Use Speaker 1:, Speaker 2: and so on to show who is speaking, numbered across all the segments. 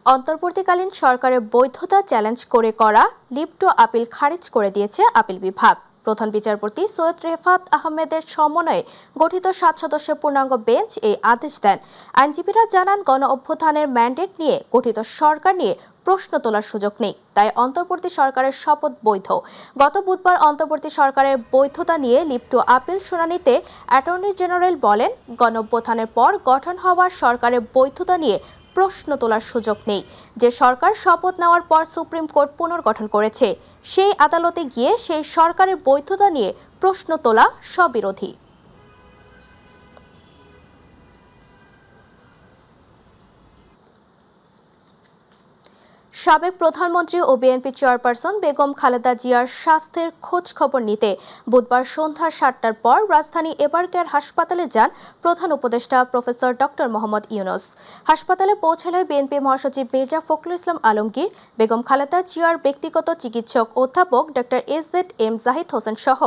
Speaker 1: অন্তর্বর্তীকালীন সরকারের বৈধতা চ্যালেঞ্জ করে করা লিভ টু আপিল খারিজ করে দিয়েছে আপিল বিভাগ। প্রধান বিচারপতি সৈয়দ রেফাত আহমেদের সমন্বয়ে গঠিত 7 সদস্যের পূর্ণাঙ্গ বেঞ্চ এই আদেশ দেন। আইনজীবীরা জানান, গণ অভ্যুত্থানের ম্যান্ডেট নিয়ে গঠিত সরকার নিয়ে প্রশ্ন তোলার সুযোগ নেই, তাই অন্তর্বর্তী সরকারের শপথ বৈধ। গত বুধবার অন্তর্বর্তী সরকারের বৈধতা নিয়ে লিভ টু আপিল শুনানিতে অ্যাটর্নি জেনারেল বলেন, গণ অভ্যুত্থানের পর গঠন হওয়া সরকারের বৈধতা নিয়ে প্রশ্ন তোলার সুযোগ নেই। যে সরকার শপথ নেওয়ার পর সুপ্রিম কোর্ট পুনর্গঠন করেছে, সেই আদালতে গিয়ে সেই সরকারের বৈধতা নিয়ে প্রশ্ন তোলা স্ববিরোধী। সাবেক প্রধানমন্ত্রী ও বিএনপি চেয়ারপারসন বেগম খালেদা জিয়ার স্বাস্থ্যের খোঁজ খবর নিতে বুধবার সন্ধ্যা 7টার পর রাজধানী এবারকেয়ার হাসপাতালে যান প্রধান উপদেষ্টা প্রফেসর ডক্টর মোহাম্মদ ইউনূস। হাসপাতালে পৌঁছালে বিএনপি মহাসচিব মির্জা ফখরুল ইসলাম আলমগীর, বেগম খালেদা জিয়ার ব্যক্তিগত চিকিৎসক অধ্যাপক ডক্টর এস.জেড.এম জাহিদ হোসেন সহ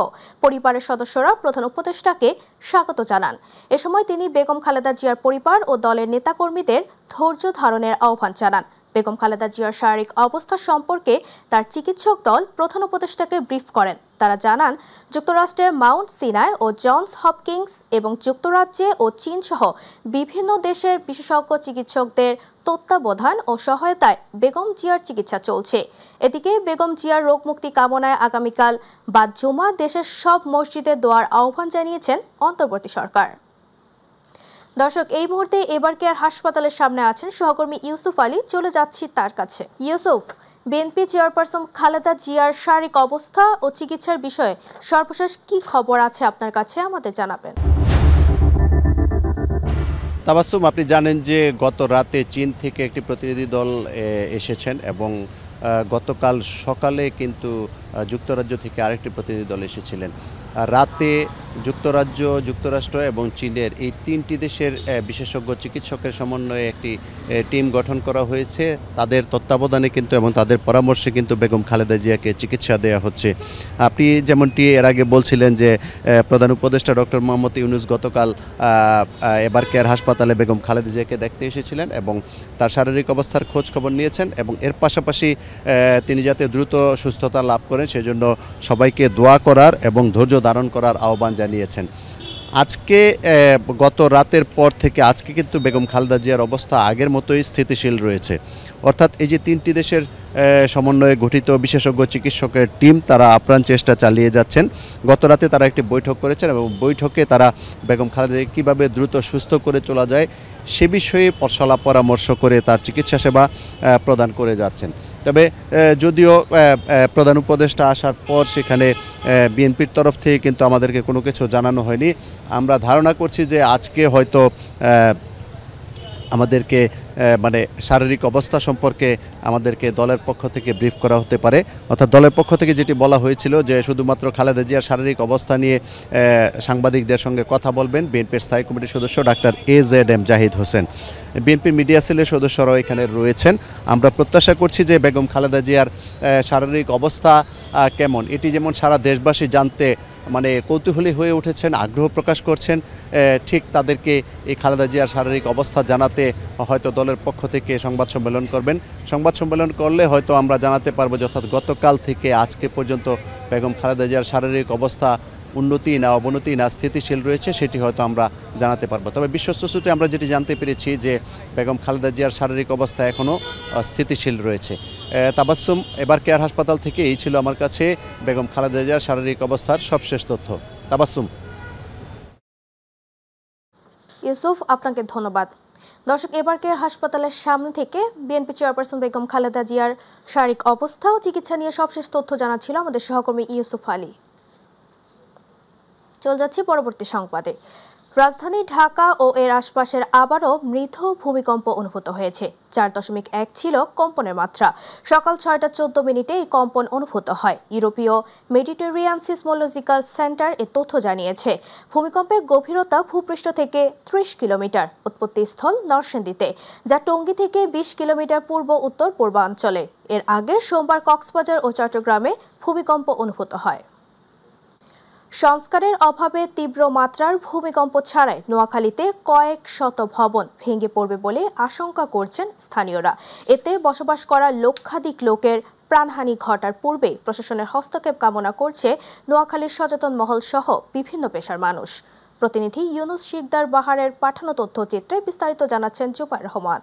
Speaker 1: পরিবারের সদস্যরা প্রধান উপদেষ্টাকে স্বাগত জানান। এ সময় তিনি বেগম খালেদা জিয়ার পরিবার ও দলের নেতাকর্মীদের ধৈর্য ধারণের আহ্বান জানান। বেগম খালেদা জিয়ার শারীরিক অবস্থা সম্পর্কে তার চিকিৎসক দল প্রধান উপদেষ্টাকে ব্রিফ করেন। তারা জানান, যুক্তরাষ্ট্রের মাউন্ট সিনাই ও জনস হপকিন্স এবং যুক্তরাজ্যে ও চীন সহ বিভিন্ন দেশের বিশেষজ্ঞ চিকিৎসকদের তত্ত্বাবধান ও সহায়তায় বেগম জিয়ার চিকিৎসা চলছে। এদিকে বেগম জিয়ার রোগমুক্তি কামনায় আগামীকাল বা জুমা দেশের সব মসজিদে দোয়ার আহ্বান জানিয়েছেন অন্তর্বর্তী সরকার। দর্শক, এই মুহূর্তে এবারকেয়ার হাসপাতালের সামনে আছেন সহকর্মী ইউসুফ আলী। চলে যাচ্ছি তার কাছে। ইউসুফ, বিএনপি চেয়ারপারসন খালেদা জিয়ার শারীরিক অবস্থা ও চিকিৎসার বিষয়ে সর্বশেষ কি খবর আছে আপনার কাছে, আমাদের জানাবেন।
Speaker 2: তাবাসসুম, আপনি জানেন যে গত রাতে চীন থেকে একটি প্রতিনিধি দল এসেছেন এবং গতকাল সকালে কিন্তু যুক্তরাজ্য থেকে আরেকটি প্রতিনিধি দল এসেছিলেন। রাতে যুক্তরাজ্য, যুক্তরাষ্ট্র এবং চীনের এই 3টি দেশের বিশেষজ্ঞ চিকিৎসকের সমন্বয়ে একটি টিম গঠন করা হয়েছে। তাদের তত্ত্বাবধানে কিন্তু এবং তাদের পরামর্শে কিন্তু বেগম খালেদা জিয়াকে চিকিৎসা দেওয়া হচ্ছে। আপনি যেমনটি এর আগে বলছিলেন যে প্রধান উপদেষ্টা ডক্টর মোহাম্মদ ইউনূস গতকাল এবারকেয়ার হাসপাতালে বেগম খালেদা জিয়াকে দেখতে এসেছিলেন এবং তার শারীরিক অবস্থার খোঁজ খবর নিয়েছেন এবং এর পাশাপাশি তিনি যাতে দ্রুত সুস্থতা লাভ করেন সেজন্য সবাইকে দোয়া করার এবং ধৈর্য ধারণ করার আহ্বান জানিয়েছেন। আজকে গত রাতের পর থেকে আজকে কিন্তু বেগম খালেদা জিয়ার অবস্থা আগের মতোই স্থিতিশীল রয়েছে। অর্থাৎ এই যে 3টি দেশের সমন্বয়ে গঠিত বিশেষজ্ঞ চিকিৎসকের টিম, তারা আপ্রাণ চেষ্টা চালিয়ে যাচ্ছেন। গত রাতে তারা একটি বৈঠক করেছেন এবং বৈঠকে তারা বেগম খালেদা জিয়াকে কীভাবে দ্রুত সুস্থ করে তোলা যায় সে বিষয়ে সলা পরামর্শ করে তার চিকিৎসা সেবা প্রদান করে যাচ্ছেন। তবে যদিও প্রধান উপদেষ্টা আসার পর সেখানে বিএনপির তরফ থেকে কিন্তু আমাদেরকে কোনো কিছু জানানো হয়নি। আমরা ধারণা করছি যে আজকে হয়তো আমাদেরকে মানে শারীরিক অবস্থা সম্পর্কে আমাদেরকে দলের পক্ষ থেকে ব্রিফ করা হতে পারে। অর্থাৎ দলের পক্ষ থেকে যেটি বলা হয়েছিল যে শুধুমাত্র খালেদা জিয়ার শারীরিক অবস্থা নিয়ে সাংবাদিকদের সঙ্গে কথা বলবেন বিএনপির স্থায়ী কমিটির সদস্য ডাক্তার এস.জেড.এম জাহিদ হোসেন। বিএনপির মিডিয়া সেলের সদস্যরাও এখানে রয়েছেন। আমরা প্রত্যাশা করছি যে বেগম খালেদা জিয়ার শারীরিক অবস্থা কেমন এটি যেমন সারা দেশবাসী জানতে মানে কৌতূহলী হয়ে উঠেছেন, আগ্রহ প্রকাশ করছেন, ঠিক তাদেরকে এই খালেদা জিয়ার শারীরিক অবস্থা জানাতে হয়তো দলের পক্ষ থেকে সংবাদ সম্মেলন করবেন। সংবাদ সম্মেলন করলে হয়তো আমরা জানাতে পারবো যে অর্থাৎ গতকাল থেকে আজকে পর্যন্ত বেগম খালেদা জিয়ার শারীরিক অবস্থা উন্নতি না অবনতি না স্থিতিশীল রয়েছে সেটি হয়তো আমরা জানাতে পারবো। তবে বিশ্বস্ত সূত্রে আমরা যেটি জানতে পেরেছি যে বেগম খালেদা জিয়ার শারীরিক অবস্থা এখনও স্থিতিশীল রয়েছে। তাবাসসুম, এবারকেয়ার হাসপাতাল থেকে এই ছিল আমার কাছে বেগম খালেদা জিয়ার শারীরিক অবস্থার সবশেষ তথ্য। তাবাসসুম।
Speaker 1: ইউসুফ, আপনাকে ধন্যবাদ। দর্শক, এবারকেয়ার হাসপাতালের সামনে থেকে বিএনপি চেয়ারপারসন বেগম খালেদা জিয়ার শারীরিক অবস্থা ও চিকিৎসা নিয়ে সবশেষ তথ্য জানাচ্ছিল আমাদের সহকর্মী ইউসুফ আলী। চলে যাচ্ছি পরবর্তী সংবাদে। রাজধানী ঢাকা ও এর আশপাশের আবারও মৃদু ভূমিকম্প অনুভূত হয়েছে। 4.1 ছিল কম্পনের মাত্রা। সকাল 6টা 14 এই কম্পন অনুভূত হয়। ইউরোপীয় মেডিটেরিয়ান সিসমোলজিক্যাল সেন্টার এ তথ্য জানিয়েছে। ভূমিকম্পের গভীরতা ভূপৃষ্ঠ থেকে 30 কিলোমিটার, উৎপত্তিস্থল নরসিংদীতে, যা টঙ্গী থেকে 20 কিলোমিটার পূর্ব উত্তর পূর্বাঞ্চলে। এর আগে সোমবার কক্সবাজার ও চট্টগ্রামে ভূমিকম্প অনুভূত হয়। সংস্কারের অভাবে তীব্র মাত্রার ভূমিকম্প ছাড়াই নোয়াখালীতে কয়েক শত ভবন ভেঙে পড়বে বলে আশঙ্কা করছেন স্থানীয়রা। এতে বসবাস করা লক্ষাধিক লোকের প্রাণহানি ঘটার পূর্বে প্রশাসনের হস্তক্ষেপ কামনা করছে নোয়াখালীর সচেতন মহল সহ বিভিন্ন পেশার মানুষ। প্রতিনিধি ইউনুস শিকদার বাহারের পাঠানো তথ্যচিত্রে বিস্তারিত জানাচ্ছেন জুবাইর রহমান।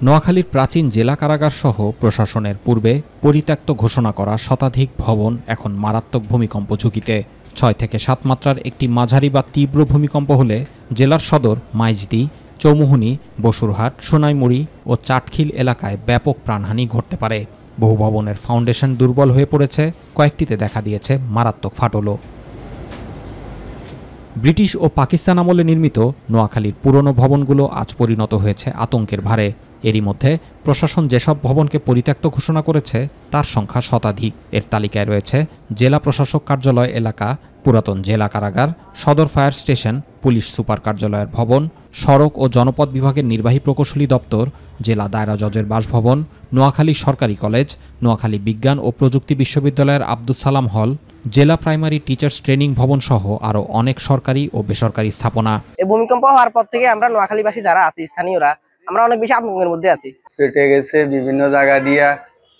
Speaker 3: নোয়াখালীর প্রাচীন জেলা কারাগার সহ প্রশাসনের পূর্বে পরিত্যক্ত ঘোষণা করা শতাধিক ভবন এখন মারাত্মক ভূমিকম্প ঝুঁকিতে। 6 থেকে 7 মাত্রার একটি মাঝারি বা তীব্র ভূমিকম্প হলে জেলার সদর মাইজদি, চৌমুহনী, বসুরহাট, সোনাইমুড়ি ও চাটখিল এলাকায় ব্যাপক প্রাণহানি ঘটতে পারে। বহু ভবনের ফাউন্ডেশন দুর্বল হয়ে পড়েছে, কয়েকটিতে দেখা দিয়েছে মারাত্মক ফাটলও। ব্রিটিশ ও পাকিস্তান আমলে নির্মিত নোয়াখালীর পুরনো ভবনগুলো আজ পরিণত হয়েছে আতঙ্কের ভারে। এরই মধ্যে প্রশাসন যেসব ভবনকে পরিত্যক্ত ঘোষণা করেছে তার সংখ্যা শতাধিক। এর তালিকায় রয়েছে জেলা প্রশাসক কার্যালয় এলাকা, পুরাতন জেলা কারাগার, সদর ফায়ার স্টেশন, পুলিশ সুপার কার্যালয়ের ভবন, সড়ক ও জনপথ বিভাগের নির্বাহী প্রকৌশলী দপ্তর, জেলা দায়রা জজের বাসভবন, নোয়াখালী সরকারি কলেজ, নোয়াখালী বিজ্ঞান ও প্রযুক্তি বিশ্ববিদ্যালয়ের আব্দুল সালাম হল, জেলা প্রাইমারি টিচার্স ট্রেনিং ভবন সহ আরও অনেক সরকারি ও বেসরকারি স্থাপনা।
Speaker 4: এই ভূমিকম্প হওয়ার পর থেকে আমরা নোয়াখালীবাসী যারা আছি, স্থানীয়রা, আমরা অনেক বেশি আতঙ্কের মধ্যে আছি।
Speaker 5: ফেটে গেছে বিভিন্ন জায়গা দিয়ে।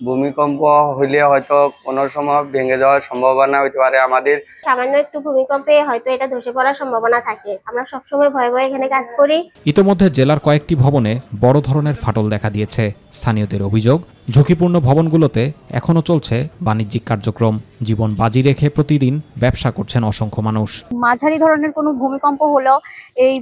Speaker 5: ভূমিকম্প হইলে হয়তো কোনো সময় ভেঙে যাওয়ার সম্ভাবনা হইতে পারে। আমাদের
Speaker 6: সামান্য একটু ভূমিকম্পে হয়তো এটা ধসে পড়ার সম্ভাবনা থাকে। আমরা সবসময় ভয়ে ভয়ে এখানে কাজ করি।
Speaker 3: ইতোমধ্যে জেলার কয়েকটি ভবনে বড় ধরনের ফাটল দেখা দিয়েছে। স্থানীয়দের অভিযোগ, ঝুঁকিপূর্ণ ভবনগুলোতে এখনো চলছে বাণিজ্যিক কার্যক্রম। জীবন বাজি রেখে প্রতিদিন ব্যবসা করছেন অসংখ্য মানুষ।
Speaker 7: মাঝারি ধরনের কোনো ভূমিকম্প হলেও এই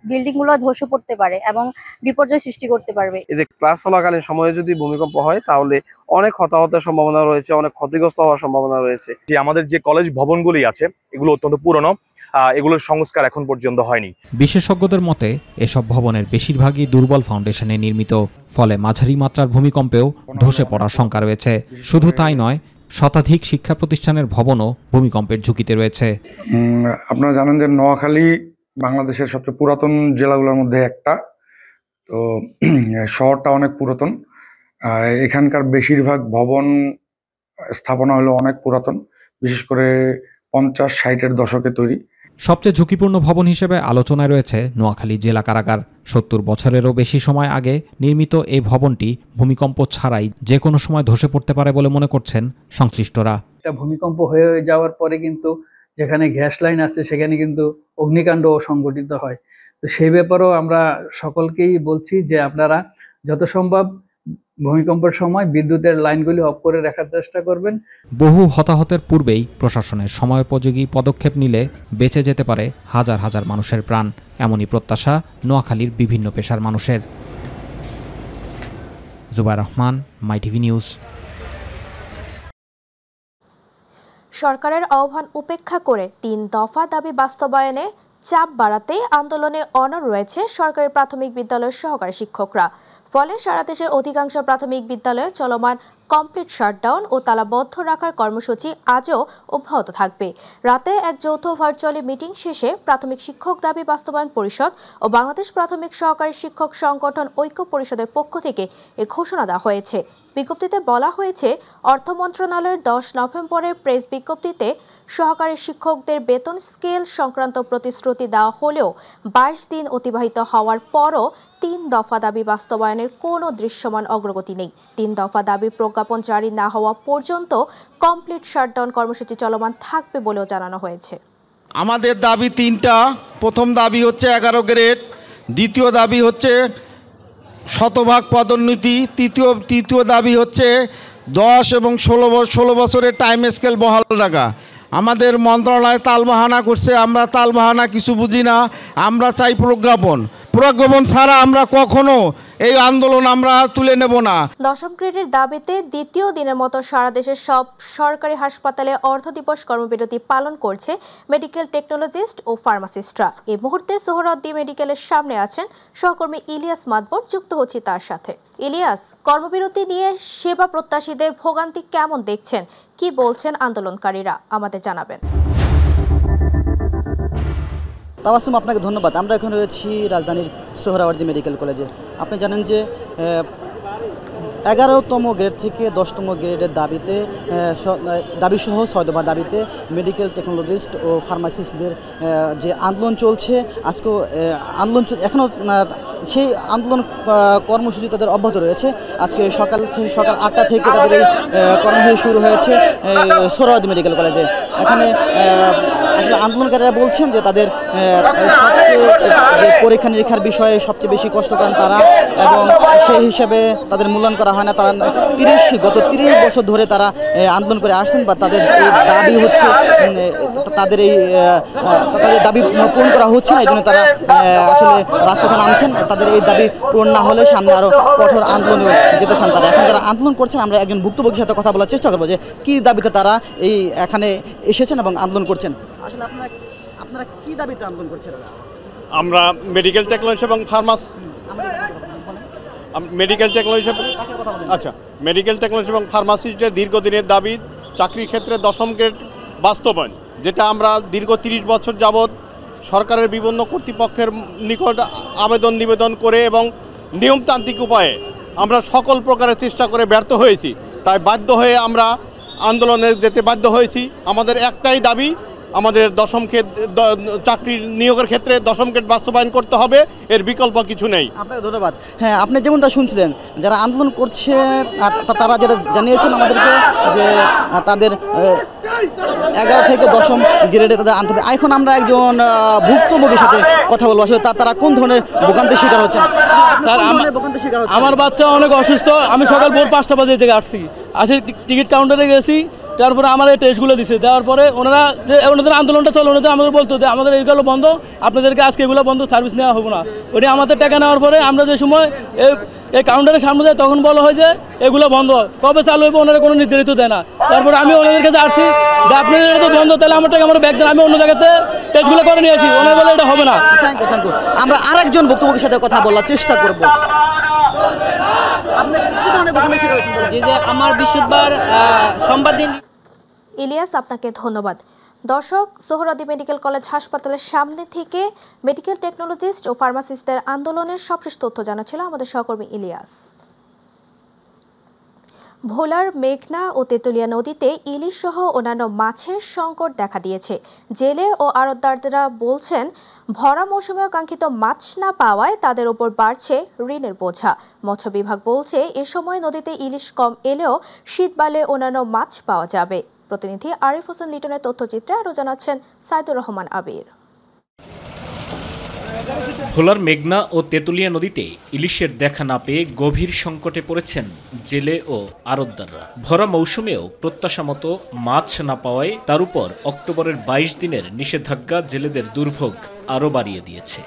Speaker 7: বিল্ডিং গুলো ধসে পড়তে পারে এবং বিপর্যয় সৃষ্টি করতে পারবে।
Speaker 8: এই যে ক্লাস চলাকালীন সময়ে যদি ভূমিকম্প হয় তাহলে অনেক হতাহতের সম্ভাবনা রয়েছে, অনেক ক্ষতিগ্রস্ত হওয়ার সম্ভাবনা রয়েছে।
Speaker 9: যে আমাদের যে কলেজ ভবনগুলি আছে এগুলো অত্যন্ত পুরনো, এগুলোর সংস্কার এখন পর্যন্ত হয়নি।
Speaker 3: বিশেষজ্ঞদের মতে এসব ভবনের বেশিরভাগই দুর্বল ফাউন্ডেশনে নির্মিত, ফলে মাঝারি মাত্রার ভূমিকম্পেও ধসে পড়ার শঙ্কা রয়েছে। শুধু তাই নয়, শতাধিক শিক্ষা প্রতিষ্ঠানের ভবনও ভূমিকম্পের ঝুঁকিতে রয়েছে।
Speaker 10: আপনারা জানেন যে নোয়াখালী বাংলাদেশের সবচেয়ে পুরাতন জেলাগুলোর মধ্যে একটা। তো শহরটা অনেক পুরাতন। এখানকার বেশিরভাগ ভবন স্থাপনা হলো অনেক পুরাতন, বিশেষ করে 50-60-এর দশকে তৈরি।
Speaker 3: সবচেয়ে ঝুঁকিপূর্ণ ভবন হিসেবে আলোচনায় রয়েছে নোয়াখালী জেলা কারাগার। 70 বছরেরও বেশি সময় আগে নির্মিত এই ভবনটি ভূমিকম্প ছাড়াই যে কোনো সময় ধসে পড়তে পারে বলে মনে করছেন সংশ্লিষ্টরা।
Speaker 11: এটা ভূমিকম্প হয়ে যাওয়ার পরে কিন্তু যেখানে গ্যাস লাইন আছে সেখানে কিন্তু অগ্নিকাণ্ড সংঘটিত হয়। তো সেই ব্যাপারেও আমরা সকলকেই বলছি যে আপনারা যত সম্ভব ভূমিকম্পের সময় বিদ্যুতের লাইনগুলি অফ করে রাখার চেষ্টা করবেন।
Speaker 3: বহু হতাহতের পূর্বেই প্রশাসনের সময়োপযোগী পদক্ষেপ নিলে বেঁচে যেতে পারে হাজার হাজার মানুষের প্রাণ, এমনই প্রত্যাশা নোয়াখালীর বিভিন্ন পেশার মানুষের। জুবাইর রহমান, মাই টিভি নিউজ।
Speaker 1: সরকারের আহ্বান উপেক্ষা করে 3 দফা দাবি বাস্তবায়নে চাপ বাড়াতে আন্দোলনে অনড় রয়েছে সরকারি প্রাথমিক বিদ্যালয়ের সহকারী শিক্ষকরা। ফলে সারা দেশের অধিকাংশ প্রাথমিক বিদ্যালয়ে চলমান কমপ্লিট শাটডাউন ও তালাবদ্ধ রাখার কর্মসূচি আজও অব্যাহত থাকবে। রাতে এক যৌথ ভার্চুয়ালি মিটিং শেষে প্রাথমিক শিক্ষক দাবি বাস্তবায়ন পরিষদ ও বাংলাদেশ প্রাথমিক সহকারী শিক্ষক সংগঠন ঐক্য পরিষদের পক্ষ থেকে এ ঘোষণা দেওয়া হয়েছে। বিজ্ঞপ্তিতে বলা হয়েছে, অর্থ মন্ত্রণালয়ের 10 নভেম্বরের প্রেস বিজ্ঞপ্তিতে সহকারী শিক্ষকদের বেতন স্কেল সংক্রান্ত প্রতিশ্রুতি দেওয়া হলেও 22 দিন অতিবাহিত হওয়ার পরও 3 দফা দাবি বাস্তবায়নের কোনো দৃশ্যমান অগ্রগতি নেই। 3 দফা দাবি প্রজ্ঞাপন জারি না হওয়া পর্যন্ত কমপ্লিট শাটডাউন কর্মসূচি চলমান থাকবে বলেও জানানো হয়েছে।
Speaker 12: আমাদের দাবি 3টা। প্রথম দাবি হচ্ছে 11 গ্রেড, দ্বিতীয় দাবি হচ্ছে শতভাগ পদোন্নতি, তৃতীয় দাবি হচ্ছে 10 এবং 16 বছরের টাইম স্কেল বহাল রাখা। আমাদের মন্ত্রণালয় তালবাহানা করছে, আমরা তালবাহানা কিছু বুঝি না। আমরা চাই প্রজ্ঞাপন ছাড়া আমরা কখনো এই আন্দোলন আমরা তুলে নেব না।
Speaker 1: 10ম গ্রেডের দাবিতে দ্বিতীয় দিনের মতো সারা দেশের সব সরকারি হাসপাতালে অর্ধদিবস কর্মবিরতি পালন করছে মেডিকেল টেকনোলজিস্ট ও ফার্মাসিস্টরা। এই মুহূর্তে সোহরাওয়ার্দী মেডিকেলের সামনে আছেন সহকর্মী ইলিয়াস মাদবর, যুক্ত হচ্ছি তার সাথে। ইলিয়াস, কর্মবিরতি নিয়ে সেবা প্রত্যাশীদের ভোগান্তি কেমন দেখছেন, কি বলছেন আন্দোলনকারীরা, আমাদের জানাবেন।
Speaker 13: তাবাসসুম, আপনাকে ধন্যবাদ। আমরা এখন রয়েছি রাজধানীর সোহরাওয়ার্দী মেডিকেল কলেজে। আপনি জানেন যে 11তম গ্রেড থেকে 10তম গ্রেডের দাবিসহ 6 দফা দাবিতে মেডিকেল টেকনোলজিস্ট ও ফার্মাসিস্টদের যে আন্দোলন চলছে, আজকেও আন্দোলন এখনও সেই আন্দোলন কর্মসূচি তাদের অব্যাহত রয়েছে। আজকে সকাল 8টা থেকে তাদের এই কর্মসূচি শুরু হয়েছে সোহরাওয়ার্দী মেডিকেল কলেজে। এখানে আসলে আন্দোলনকারীরা বলছেন যে তাদের সবচেয়ে যে পরীক্ষা নিরীক্ষার বিষয়ে সবচেয়ে বেশি কষ্ট করেন তারা, এবং সেই হিসাবে তাদের মূল্যায়ন করা হয় না। তারা গত 30 বছর ধরে তারা আন্দোলন করে আসছেন, বা তাদের এই দাবি হচ্ছে তাদের দাবি পূরণ করা হচ্ছে না, এই জন্য তারা আসলে রাজপথে নামছেন। তাদের এই দাবি পূরণ না হলে সামনে আরও কঠোর আন্দোলনে যেতে চান তারা। এখন যারা আন্দোলন করছেন, আমরা একজন ভুক্তভোগীর সাথে কথা বলার চেষ্টা করবো যে কী দাবিতে তারা এখানে এসেছেন এবং আন্দোলন করছেন। আসলে আপনারা কী দাবিতে আন্দোলন করছেন?
Speaker 14: আমরা মেডিকেল টেকনোলজি এবং মেডিকেল টেকনোলজি এবং ফার্মাসিস্টের দীর্ঘদিনের দাবি চাকরির ক্ষেত্রে 10ম গ্রেড বাস্তবায়ন, যেটা আমরা দীর্ঘ 30 বছর যাবৎ সরকারের বিভিন্ন কর্তৃপক্ষের নিকট নিবেদন করে এবং নিয়মতান্ত্রিক উপায়ে আমরা সকল প্রকারের চেষ্টা করে ব্যর্থ হয়েছি। তাই বাধ্য হয়ে আমরা আন্দোলনে যেতে বাধ্য হয়েছি। আমাদের একটাই দাবি, আমাদের 10ম গ্রেড চাকরির নিয়োগের ক্ষেত্রে 10ম গ্রেড বাস্তবায়ন করতে হবে, এর বিকল্প কিছু নেই।
Speaker 13: আপনাকে ধন্যবাদ। হ্যাঁ, আপনি যেমনটা শুনছিলেন, যারা আন্দোলন করছে তারা যেটা জানিয়েছেন আমাদেরকে যে তাদের 11 থেকে 10ম গ্রেডে তাদের আনতে হবে। এখন আমরা একজন ভুক্তভোগীর সাথে কথা বলবো, আসলে তারা কোন ধরনের ভোগান্তির শিকার হচ্ছেন।
Speaker 15: স্যার, আমার বাচ্চা অনেক অসুস্থ। আমি সকাল ভোর 5টা বাজে জায়গায় আসি টিকিট কাউন্টারে গেছি, তারপরে আমার এই টেস্টগুলো দিছে, দেওয়ার পরে ওনাদের আন্দোলনটা চলে, ওনাদের আমাদের বলতো যে আমাদের এইগুলো বন্ধ, আপনাদেরকে আজকে এগুলো বন্ধ, সার্ভিস নেওয়া হবে না। ওইটা আমাদের টাকা নেওয়ার পরে আমরা যে সময় এই কাউন্টারের সামনে যাই, তখন বলা হয় যে এগুলো বন্ধ, কবে চালু হইবে ওনারা কোনো নির্ধারিত দেয় না। তারপরে আমি ওনাদের কাছে আসছি যে আপনাদের এটা তো বন্ধ, তাহলে আমার টাকা আমার ব্যাগ দেন, আমি অন্য জায়গাতে টেস্টগুলো করে নিয়ে আসি। ওনারা বলে এটা হবে না।
Speaker 13: Thank you. আমরা আরেকজন ভুক্তভোগীর সাথে কথা বলার চেষ্টা করবো।
Speaker 16: আমার বৃহস্পতিবার সোমবার দিন।
Speaker 1: ইলিয়াস, আপনাকে ধন্যবাদ। দর্শক, সোহরাওয়ার্দী মেডিকেল কলেজ হাসপাতালের সামনে থেকে মেডিকেল টেকনোলজিস্ট ও ফার্মাসিস্টদের আন্দোলনের সবশেষ তথ্য জানাচ্ছিল আমাদের সহকর্মী ইলিয়াস। ভোলার মেঘনা ও তেতুলিয়া নদীতে ইলিশ সহ অন্যান্য মাছের সংকট দেখা দিয়েছে। জেলে ও আড়তদাররা বলছেন, ভরা মৌসুমেও কাঙ্ক্ষিত মাছ না পাওয়ায় তাদের উপর বাড়ছে ঋণের বোঝা। মৎস্য বিভাগ বলছে, এ সময় নদীতে ইলিশ কম এলেও শীত বাড়লে অন্যান্য মাছ পাওয়া যাবে। প্রতিনিধি আরিফ হোসেন লিটনের তথ্যচিত্রে আরও জানাচ্ছেন সাইদুর রহমান আবির।
Speaker 3: ভোলার মেঘনা ও তেতুলিয়া নদীতে ইলিশের দেখা না পেয়ে গভীর সংকটে পড়েছেন জেলে ও আড়তদাররা। ভরা মৌসুমেও প্রত্যাশা মতো মাছ না পাওয়ায় তার উপর অক্টোবরের 22 দিনের নিষেধাজ্ঞা জেলেদের দুর্ভোগ আরও বাড়িয়ে দিয়েছে।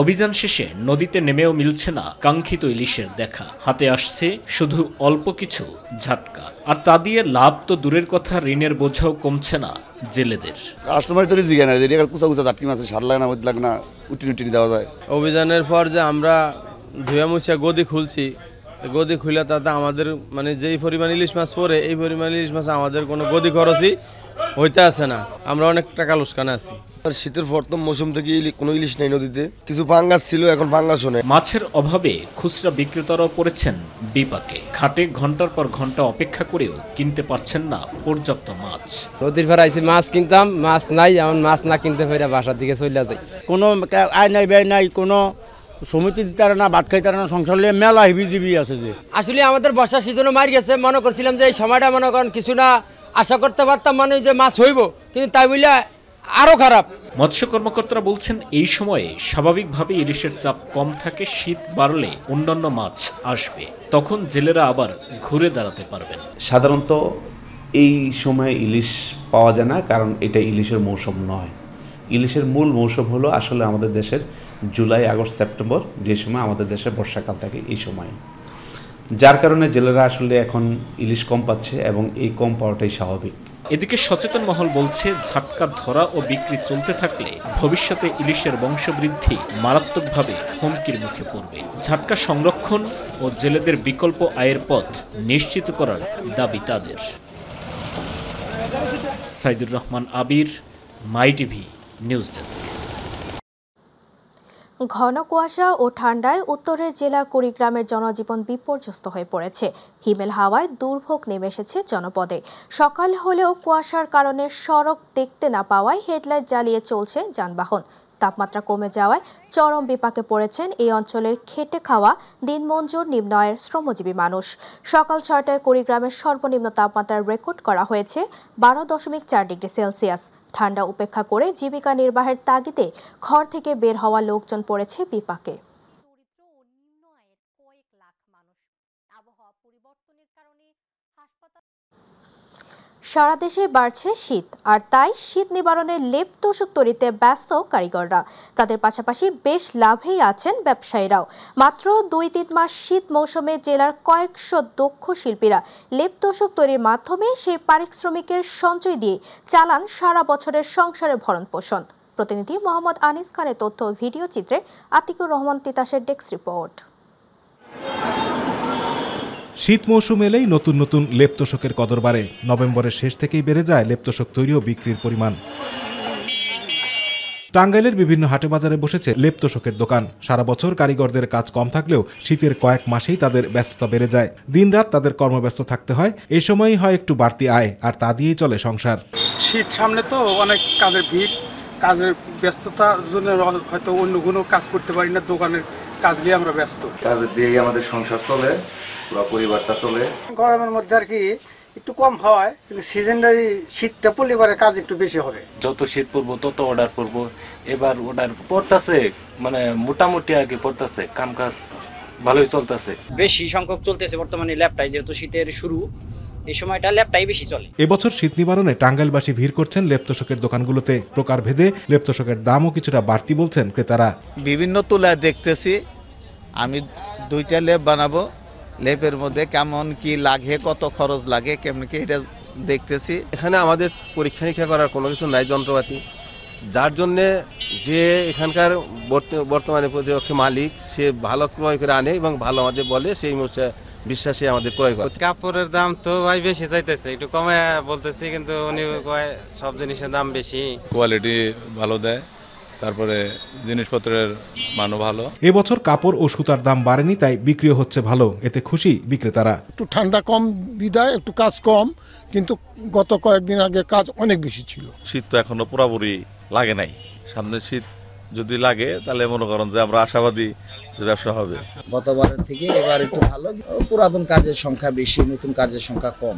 Speaker 3: অভিযান শেষে নদীতে নেমেও মিলছে না কাঙ্ক্ষিত ইলিশের দেখা। হাতে আসছে শুধু অল্প কিছু ঝাটকা, আর তা দিয়ে লাভ তো দূরের কথা, ঋণের বোঝাও কমছে না জেলেদের।
Speaker 17: অভিযানের পর যে আমরা ধুয়া মুছা গদি খুলছি, গদি খুলে তাতে আমাদের মানে যেই পরিমাণ ইলিশ মাছ পড়ে, এই পরিমাণ ইলিশ মাছ আমাদের কোনো গদি খরচই হইতে আসে না। আমরা অনেক টাকা লোকসানে আছি।
Speaker 18: শীতের প্রথম মৌসুম থেকে কোনো ইলিশ নেই নদীতে, কিছু পাঙ্গাস ছিল, এখন পাঙ্গাসও নেই।
Speaker 3: মাছের অভাবে খুচরা বিক্রেতারাও পড়েছেন বিপাকে। ঘাটে ঘন্টার পর ঘন্টা অপেক্ষা করেও কিনতে পারছেন না পর্যাপ্ত মাছ।
Speaker 19: নদীর পাড়ে আইসি মাছ কিনতাম, মাছ নাই, এমন মাছ না কিনতে পারে বাসার দিকে চলে যায়।
Speaker 12: কোনো আয় নাই, ব্যয় নাই, কোনো সমিতি দিতে না, ভাত খাইতে না, সংসার নিয়ে মেলা হিবি আছে। যে
Speaker 19: আসলে আমাদের বর্ষার সিজনও মার গেছে, মনে করছিলাম যে এই সময়টা মনে করেন কিছু না আশা করতে পারতাম, মানে যে মাছ হইব, কিন্তু তাই বলে আরো খারাপ।
Speaker 3: মৎস্য কর্মকর্তারা বলছেন, এই সময়ে স্বাভাবিকভাবে ইলিশের চাপ কম থাকে, শীত বাড়লে অন্যান্য মাছ আসবে, তখন জেলেরা আবার ঘুরে দাঁড়াতে পারবেন।
Speaker 20: সাধারণত এই সময়ে ইলিশ পাওয়া যায় না, কারণ এটা ইলিশের মৌসুম নয়। ইলিশের মূল মৌসুম হলো আসলে আমাদের দেশের জুলাই, আগস্ট, সেপ্টেম্বর, যে সময় আমাদের দেশে বর্ষাকাল থাকে, এই সময়। যার কারণে জেলেরা আসলে এখন ইলিশ কম পাচ্ছে, এবং এই কম পাওয়াটাই স্বাভাবিক।
Speaker 3: এদিকে সচেতন মহল বলছে, ঝাটকা ধরা ও বিক্রি চলতে থাকলে ভবিষ্যতে ইলিশের বংশবৃদ্ধি মারাত্মকভাবে হুমকির মুখে পড়বে। ঝাটকা সংরক্ষণ ও জেলেদের বিকল্প আয়ের পথ নিশ্চিত করার দাবি তাদের। সাইদুর রহমান আবির, মাই টিভি নিউজ ডেস্ক।
Speaker 1: ঘন কুয়াশা ও ঠান্ডায় উত্তরের জেলা কুড়িগ্রামের জনজীবন বিপর্যস্ত হয়ে পড়েছে। হিমেল হাওয়ায় দুর্ভোগ নেমে এসেছে জনপদে। সকাল হলেও কুয়াশার কারণে সড়ক দেখতে না পাওয়ায় হেডলাইট জ্বালিয়ে চলছে যানবাহন। তাপমাত্রা কমে যাওয়ায় চরম বিপাকে পড়েছেন এই অঞ্চলের খেটে খাওয়া দিনমজুর নিম্ন আয়ের শ্রমজীবী মানুষ। সকাল 6টায় কুড়িগ্রামের সর্বনিম্ন তাপমাত্রা রেকর্ড করা হয়েছে 12.4 ডিগ্রি সেলসিয়াস। ঠান্ডা উপেক্ষা করে জীবিকা নির্বাহের তাগিদে ঘর থেকে বের হওয়া লোকজন পড়েছে বিপাকে। সারা দেশে বাড়ছে শীত, আর তাই শীত নিবারণে লেপ তোষক তৈরিতে ব্যস্ত কারিগররা। তাদের পাশাপাশি বেশ লাভেই আছেন ব্যবসায়ীরাও। মাত্র 2-3 মাস শীত মৌসুমে জেলার কয়েকশো দক্ষ শিল্পীরা লেপ তোষক তৈরির মাধ্যমে সেই পারিশ্রমিকের সঞ্চয় দিয়ে চালান সারা বছরের সংসারের ভরণ পোষণ। প্রতিনিধি মোহাম্মদ আনিস খানের তথ্য ভিডিও চিত্রে আতিকুর রহমান তিতাসের ডেস্ক রিপোর্ট।
Speaker 21: শীত মৌসুম এলেই নতুন নতুন লেপ তোষকের কদর বাড়ে। নভেম্বরের শেষ থেকেই বেড়ে যায় লেপ তোষক তৈরি ও বিক্রির পরিমাণ। টাঙ্গাইলের বিভিন্ন হাটে বাজারে বসেছে লেপ তোষকের দোকান। সারা বছর কারিগরদের কাজ কম থাকলেও শীতের কয়েক মাসেই তাদের ব্যস্ততা বেড়ে যায়। দিনরাত তাদের কর্মব্যস্ত থাকতে হয়। এই সময়ই হয় একটু বাড়তি আয়, আর তা দিয়েই চলে সংসার।
Speaker 22: শীত সামনে তো অনেক কাজের ভিড়, কাজের ব্যস্ততার জন্য হয়তো অন্য কোনো কাজ করতে পারি না। দোকানের কাজ নিয়ে আমরা ব্যস্ত।
Speaker 23: কাজ দিয়েই আমাদের সংসার চলে, পুরো পরিবারটা চলে।
Speaker 22: গরমের মধ্যে আর কি একটু কম হয়, কিন্তু সিজনটাই শীতটা পড়লে পরে কাজ একটু বেশি হবে।
Speaker 24: যত শীত পড়বো তত অর্ডার করবো। এবার অর্ডার পড়তেছে, মানে মোটামুটি আর কি পড়তেছে, কাম কাজ ভালোই চলতেছে।
Speaker 25: বেশি সংখ্যক চলতেছে বর্তমানে ল্যাপটাই, যেহেতু শীতের শুরু, এই সময়টা ল্যাপটাই বেশি চলে।
Speaker 21: এবছর শীত নিবারণে টাঙ্গাইলবাসী ভিড় করছেন লেপ তোষকের দোকানগুলোতে। প্রকার ভেদে লেপ তোষকের দামও কিছুটা বাড়তি বলছেন ক্রেতারা।
Speaker 26: বিভিন্ন তুলায় দেখতেছি, আমি 2টা লেপ বানাবো, লেপের মধ্যে কেমন কি লাগে, কত খরচ লাগে, কেমন কি এটা দেখতেছি।
Speaker 27: এখানে আমাদের পরীক্ষা নিরীক্ষা করার কোনো কিছু নাই যন্ত্রপাতি, যার জন্যে যে এখানকার বর্তমানে প্রতিপক্ষে মালিক সে ভালো ক্রয় করে আনে এবং ভালো আমাদের বলে, সেই বিশ্বাসে আমাদের ক্রয় করে।
Speaker 28: কাপড়ের দাম তো ভাই বেশি চাইতেছে, একটু কমে বলতেছি, কিন্তু উনি কয় সব জিনিসের দাম বেশি।
Speaker 29: কোয়ালিটি ভালো দেয়, তারপরে জিনিসপত্রের মানও ভালো।
Speaker 21: এবছর কাপড় ও সুতার দাম বাড়েনি, তাই বিক্রিও হচ্ছে ভালো। এতে খুশি বিক্রেতারা।
Speaker 30: একটু ঠান্ডা কম বিদায় একটু কাজ কম, কিন্তু গত কয়েকদিন আগে কাজ অনেক বেশি ছিল।
Speaker 29: শীত তো এখনো পুরোপুরি লাগে নাই, সামনে শীত যদি লাগে তাহলে মনে করেন যে আমরা আশাবাদী যে ব্যবসা হবে।
Speaker 25: গতবারের থেকে এবার একটু ভালো, পুরাতন কাজের সংখ্যা বেশি, নতুন কাজের সংখ্যা কম।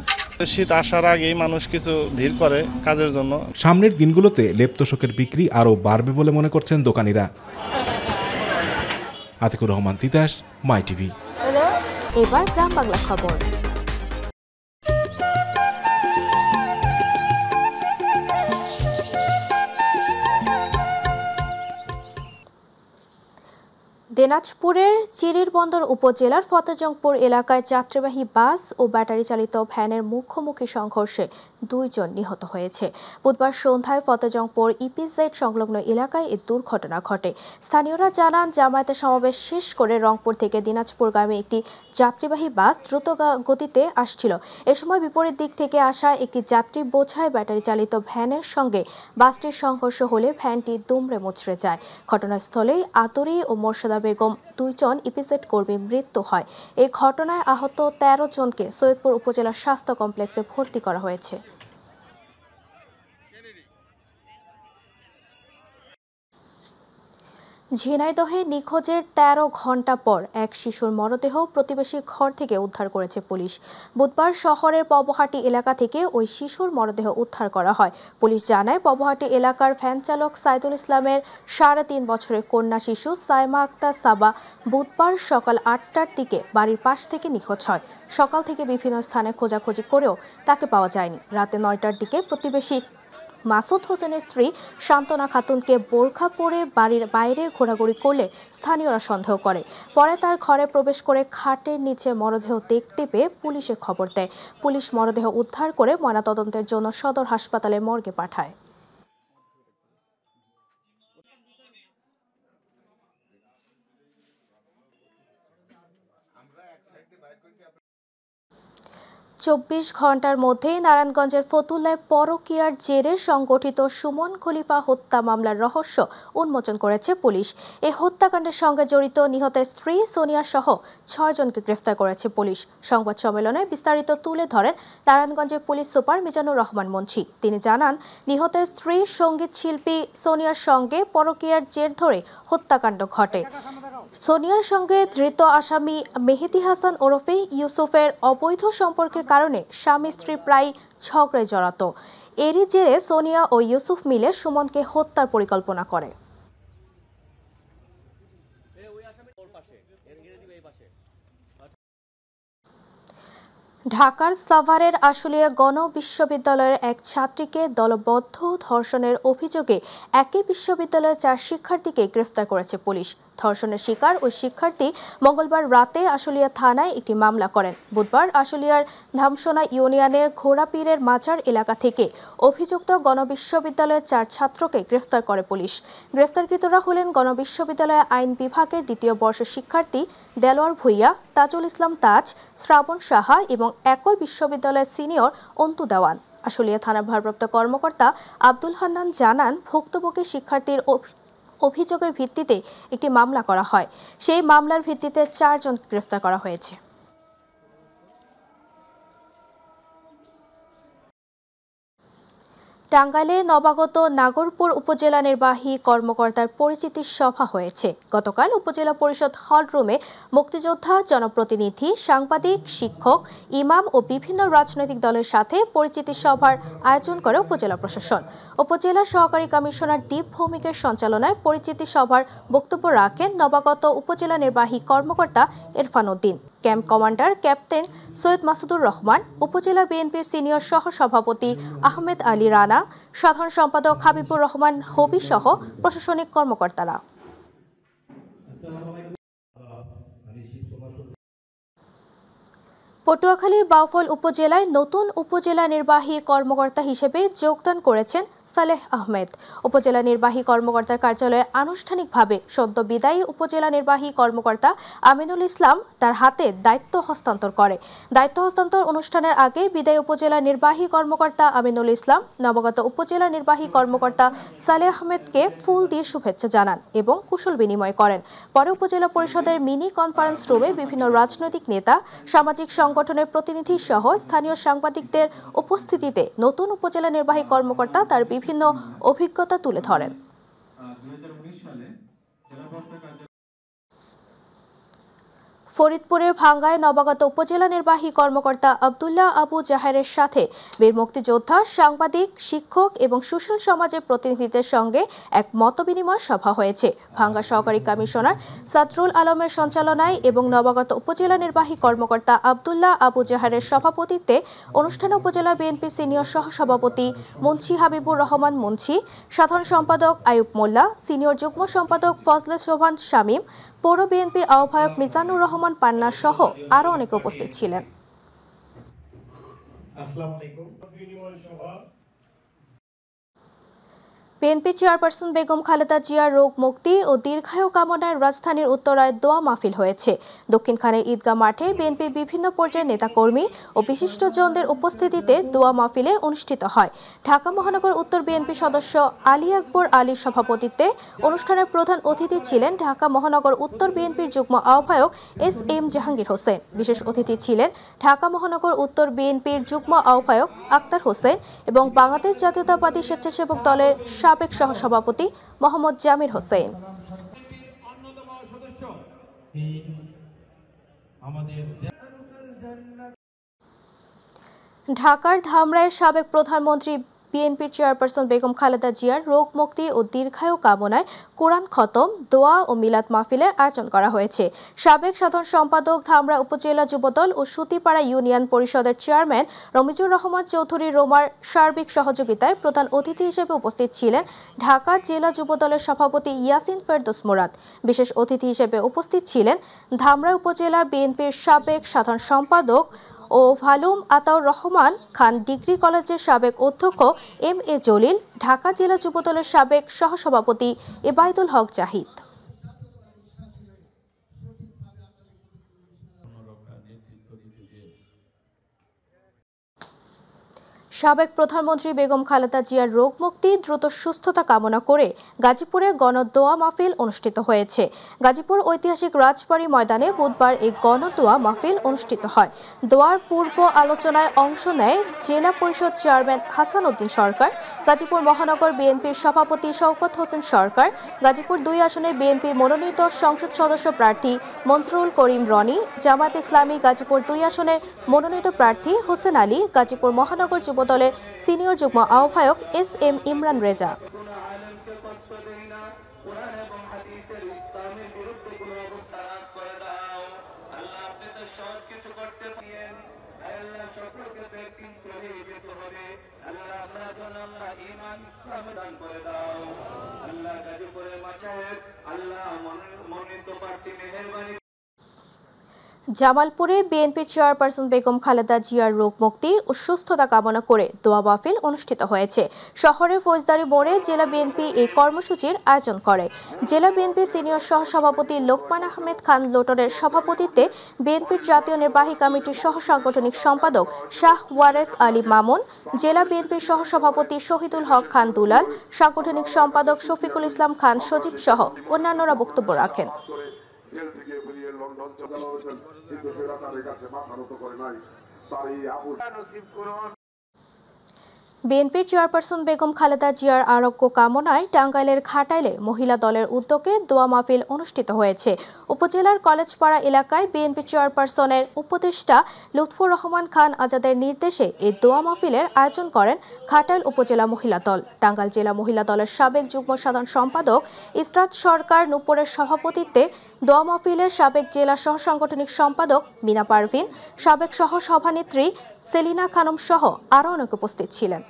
Speaker 31: শীত আসার আগেই মানুষ কিছু ভিড় করে কাজের জন্য।
Speaker 21: সামনের দিনগুলোতে লেপ তোষকের বিক্রি আরও বাড়বে বলে মনে করছেন দোকানিরা। আতিকুর রহমান তিতাস, মাই টিভি।
Speaker 1: এবার গ্রাম বাংলা খবর। দিনাজপুরের চিরিরবন্দর উপজেলার ফতেজংপুর এলাকায় যাত্রীবাহী বাস ও ব্যাটারি চালিত ভ্যানের মুখোমুখি সংঘর্ষে 2 জন নিহত হয়েছে। বুধবার সন্ধ্যায় ফতেজংপুর ইপিজেড সংলগ্ন এলাকায় এই দুর্ঘটনা ঘটে। স্থানীয়রা জানান, জামায়াতের সমাবেশ শেষ করে রংপুর থেকে দিনাজপুরগামী একটি যাত্রীবাহী বাস দ্রুত গতিতে আসছিল। এ সময় বিপরীত দিক থেকে আসা একটি যাত্রী বোঝাই ব্যাটারি চালিত ভ্যানের সঙ্গে বাসটির সংঘর্ষ হলে ভ্যানটি দুমড়ে মুচড়ে যায়। ঘটনাস্থলেই আতরি ও মোর্শেদা বেগম 2 জন ইপিজেড কর্মী মৃত্যু হয়। এই ঘটনায় আহত 13 জনকে সৈয়দপুর উপজেলা স্বাস্থ্য কমপ্লেক্সে ভর্তি করা হয়েছে। ঝিনাইদহে নিখোঁজের 13 ঘণ্টা পর এক শিশুর মরদেহ প্রতিবেশী ঘর থেকে উদ্ধার করেছে পুলিশ। বুধবার শহরের পবহাটি এলাকা থেকে ওই শিশুর মরদেহ উদ্ধার করা হয়। পুলিশ জানায়, পবহাটি এলাকার ভ্যান চালক সাইদুল ইসলামের 3.5 বছরের কন্যা শিশু সাইমা আক্তার সাবা বুধবার সকাল 8টার দিকে বাড়ির পাশ থেকে নিখোঁজ হয়। সকাল থেকে বিভিন্ন স্থানে খোঁজাখুঁজি করেও তাকে পাওয়া যায়নি। রাতে 9টার দিকে প্রতিবেশী মাসুদ হোসেনের স্ত্রী শান্তনা খাতুনকে বোরখা পরে বাড়ির বাইরে ঘোরাঘুরি করলে স্থানীয়রা সন্দেহ করে। পরে তার ঘরে প্রবেশ করে খাটের নিচে মরদেহ দেখতে পেয়ে পুলিশে খবর দেয়। পুলিশ মরদেহ উদ্ধার করে ময়নাতদন্তের জন্য সদর হাসপাতালে মর্গে পাঠায়। 24 ঘন্টার মধ্যে নারায়ণগঞ্জের ফতুল্লায় পরকীয়ার জেরে সংগঠিত সুমন খলিফা হত্যা মামলার রহস্য উন্মোচন করেছে পুলিশ। এই হত্যাকাণ্ডের সঙ্গে জড়িত নিহতের স্ত্রী সোনিয়া সহ 6 জনকে গ্রেফতার করেছে পুলিশ। সংবাদ সম্মেলনে বিস্তারিত তুলে ধরেন নারায়ণগঞ্জের পুলিশ সুপার মিজানুর রহমান মুন্সি। তিনি জানান, নিহতের স্ত্রী সঙ্গীত শিল্পী সোনিয়ার সঙ্গে পরকীয়ার জের ধরে হত্যাকাণ্ড ঘটে। সোনিয়ার সঙ্গে ধৃত আসামি মেহেদি হাসান ওরফে ইউসুফের অবৈধ সম্পর্কের কারণে স্বামী স্ত্রী প্রায় ঝগড়ায় জড়াত। এরই জেরে সোনিয়া ও ইউসুফ মিলে সুমনকে হত্যার পরিকল্পনা করে। ঢাকার সাভারের আশুলিয়া গণবিশ্ববিদ্যালয়ের এক ছাত্রীকে দলবদ্ধ ধর্ষণের অভিযোগে একই বিশ্ববিদ্যালয়ের 4 শিক্ষার্থীকে গ্রেফতার করেছে পুলিশ। ধর্ষণের শিকার ওই শিক্ষার্থী মঙ্গলবার রাতে আশুলিয়া থানায় একটি মামলা করেন। বুধবার আশুলিয়ার ধামসোনা ইউনিয়নের ঘোড়াপীরের মাজার এলাকা থেকে অভিযুক্ত গণবিশ্ববিদ্যালয়ের 4 ছাত্রকে গ্রেফতার করে পুলিশ। গ্রেফতারকৃতরা হলেন গণবিশ্ববিদ্যালয়ের আইন বিভাগের 2য় বর্ষের শিক্ষার্থী দেলোয়ার ভুইয়া, তাজুল ইসলাম তাজ, শ্রাবণ সাহা এবং একই বিশ্ববিদ্যালয়ের সিনিয়র অন্তু দেওয়ান। আশুলিয়া থানার ভারপ্রাপ্ত কর্মকর্তা আব্দুল হান্নান জানান, ভুক্তভোগী শিক্ষার্থীর অভিযোগের ভিত্তিতে একটি মামলা করা হয়। সেই মামলার ভিত্তিতে 4 জনকে গ্রেফতার করা হয়েছে। টাঙ্গাইলে নবাগত নাগরপুর উপজেলা নির্বাহী কর্মকর্তার পরিচিতি সভা হয়েছে। গতকাল উপজেলা পরিষদ হল রুমে মুক্তিযোদ্ধা, জনপ্রতিনিধি, সাংবাদিক, শিক্ষক, ইমাম ও বিভিন্ন রাজনৈতিক দলের সাথে পরিচিতি সভার আয়োজন করে উপজেলা প্রশাসন। উপজেলা সহকারী কমিশনার দীপ ভৌমিকের সঞ্চালনায় পরিচিতি সভার বক্তব্য রাখেন নবাগত উপজেলা নির্বাহী কর্মকর্তা Irfan Uddin, camp commander captain Syed Masudur Rahman, উপজেলা বিএনপির সিনিয়র সহ সভাপতি আহমেদ আলী রানা, সাধারণ সম্পাদক হাবিবুর রহমান হবি সহ প্রশাসনিক কর্মকর্তারা। পটুয়াখালীর বাউফল উপজেলায় নতুন উপজেলা নির্বাহী কর্মকর্তা হিসেবে যোগদান করেছেন সালেহ আহমেদ। উপজেলা নির্বাহী কর্মকর্তার কার্যালয়ে আনুষ্ঠানিকভাবে সদ্য বিদায়ী উপজেলা নির্বাহী কর্মকর্তা আমিনুল ইসলাম তার হাতে দায়িত্ব হস্তান্তর করে। দায়িত্ব হস্তান্তর অনুষ্ঠানের আগে বিদায়ী উপজেলা নির্বাহী কর্মকর্তা আমিনুল ইসলাম নবাগত উপজেলা নির্বাহী কর্মকর্তা সালেহ আহমেদকে ফুল দিয়ে শুভেচ্ছা জানান এবং কুশল বিনিময় করেন। পরে উপজেলা পরিষদের মিনি কনফারেন্স রুমে বিভিন্ন রাজনৈতিক নেতা, সামাজিক সংগঠনের প্রতিনিধি সহ স্থানীয় সাংবাদিকদের উপস্থিতিতে নতুন উপজেলা নির্বাহী কর্মকর্তা তার বিভিন্ন অভিজ্ঞতা তুলে ধরেন। ফরিদপুরের ভাঙ্গায় নবাগত উপজেলা নির্বাহী কর্মকর্তা আব্দুল্লাহ আবু জাহেরের সাথে বীর মুক্তিযোদ্ধা, সাংবাদিক, শিক্ষক এবং সুশীল সমাজের প্রতিনিধিদের সঙ্গে এক মতবিনিময় সভা হয়েছে। ভাঙ্গা সহকারী কমিশনার সাদরুল আলমের সঞ্চালনায় এবং নবাগত উপজেলা নির্বাহী কর্মকর্তা আব্দুল্লাহ আবু জাহেরের সভাপতিত্বে অনুষ্ঠানে উপজেলা বিএনপি সিনিয়র সহ সভাপতি মুন্সি হাবিবুর রহমান মুন্সি, সাধারণ সম্পাদক আয়ুব মোল্লা, সিনিয়র যুগ্ম সম্পাদক ফজলে সোবহান শামীম, পৌর বিএনপির আহ্বায়ক মিজানুর রহমান পান্না সহ আরো অনেকে উপস্থিত ছিলেন। বিএনপি চেয়ারপারসন বেগম খালেদা জিয়ার রোগ মুক্তি ও দীর্ঘায়ু কামনায় রাজধানীর উত্তরায় দোয়া মাহফিল হয়েছে। দক্ষিণখানের ঈদগাহ মাঠে বিএনপির বিভিন্ন পর্যায়ের নেতাকর্মী ও বিশিষ্টজনদের উপস্থিতিতে দোয়া মাহফিলে অনুষ্ঠিত হয়। ঢাকা মহানগর উত্তর বিএনপি সদস্য আলী আকবর আলীর সভাপতিত্বে অনুষ্ঠানের প্রধান অতিথি ছিলেন ঢাকা মহানগর উত্তর বিএনপির যুগ্ম আহ্বায়ক এস.এম. জাহাঙ্গীর হোসেন। বিশেষ অতিথি ছিলেন ঢাকা মহানগর উত্তর বিএনপির যুগ্ম আহ্বায়ক আক্তার হোসেন এবং বাংলাদেশ জাতীয়তাবাদী স্বেচ্ছাসেবক দলের সাবেক সহসভাপতি মোহাম্মদ জামির হোসেন। ঢাকার ধামরাইয়ের সাবেক প্রধানমন্ত্রী বিএনপির চেয়ারপারসন বেগম খালেদা জিয়ার রোগ মুক্তি ও দীর্ঘায়ু কামনায় কোরআন খতম, দোয়া ও মিলাদ মাহফিলের আয়োজন করা হয়েছে। সাবেক সাধারণ সম্পাদক, ধামরা উপজেলা যুবদল ও সুতিপাড়া ইউনিয়ন পরিষদের চেয়ারম্যান রমিজুর রহমান চৌধুরী রোমার সার্বিক সহযোগিতায় প্রধান অতিথি হিসেবে উপস্থিত ছিলেন ঢাকা জেলা যুবদলের সভাপতি ইয়াসিন ফেরদৌস মুরাদ। বিশেষ অতিথি হিসেবে উপস্থিত ছিলেন ধামরা উপজেলা বিএনপির সাবেক সাধারণ সম্পাদক ও ভালুম আতাউর রহমান খান ডিগ্রি কলেজের সাবেক অধ্যক্ষ এম.এ. জলিল, ঢাকা জেলা যুবদলের সাবেক সহসভাপতি এবায়দুল হক জাহিদ। সাবেক প্রধানমন্ত্রী বেগম খালেদা জিয়ার রোগ মুক্তি দ্রুত সুস্থতা কামনা করে গাজীপুরে গণদোয়া মাহফিল অনুষ্ঠিত হয়েছে। গাজীপুর ঐতিহাসিক রাজবাড়ী ময়দানে বুধবার এই গণদোয়া মাহফিল অনুষ্ঠিত হয়। দোয়ার পূর্ব আলোচনায় অংশ নেয় জেলা পরিষদ চেয়ারম্যান হাসান উদ্দিন সরকার, গাজীপুর মহানগর বিএনপির সভাপতি শওকত হোসেন সরকার, গাজীপুর 2 আসনে বিএনপির মনোনীত সংসদ সদস্য প্রার্থী মনজুরুল করিম রনি, জামায়াত ইসলামী গাজীপুর 2 আসনের মনোনীত প্রার্থী হোসেন আলী, গাজীপুর মহানগর দলের সিনিয়র যুগ্ম আহ্বায়ক SM ইমরান রেজা। জামালপুরে বিএনপি চেয়ারপারসন বেগম খালেদা জিয়ার রোগ মুক্তি ও সুস্থতা কামনা করে দোয়া মাহফিল অনুষ্ঠিত হয়েছে। শহরের ফৌজদারি মোড়ে জেলা বিএনপি এই কর্মসূচির আয়োজন করে। জেলা বিএনপি সিনিয়র সহসভাপতি লোকমান আহমেদ খান লোটনের সভাপতিত্বে বিএনপির জাতীয় নির্বাহী কমিটির সহ সাংগঠনিক সম্পাদক শাহ ওয়ারেস আলী মামুন, জেলা বিএনপির সহসভাপতি শহীদুল হক খান দুলাল, সাংগঠনিক সম্পাদক শফিকুল ইসলাম খান সজীব সহ অন্যান্যরা বক্তব্য রাখেন। বিএনপির চেয়ারপারসন বেগম খালেদা জিয়ার আরোগ্য কামনায় টাঙ্গাইলের ঘাটাইলে মহিলা দলের উদ্যোগে দোয়া মাহফিল অনুষ্ঠিত হয়েছে। উপজেলার কলেজপাড়া এলাকায় বিএনপি চেয়ারপারসনের উপদেষ্টা লুৎফুর রহমান খান আজাদের নির্দেশে এই দোয়া মাহফিলের আয়োজন করেন ঘাটাইল উপজেলা মহিলা দল। টাঙ্গাইল জেলা মহিলা দলের সাবেক যুগ্ম সাধারণ সম্পাদক ইসরাত সরকার নূপুরের সভাপতিত্বে দোয়া মাহফিলের সাবেক জেলা সহ সাংগঠনিক সম্পাদক মিনা পারভিন, সাবেক সহ সভানেত্রী সেলিনা খানম সহ আরও অনেক উপস্থিত ছিলেন।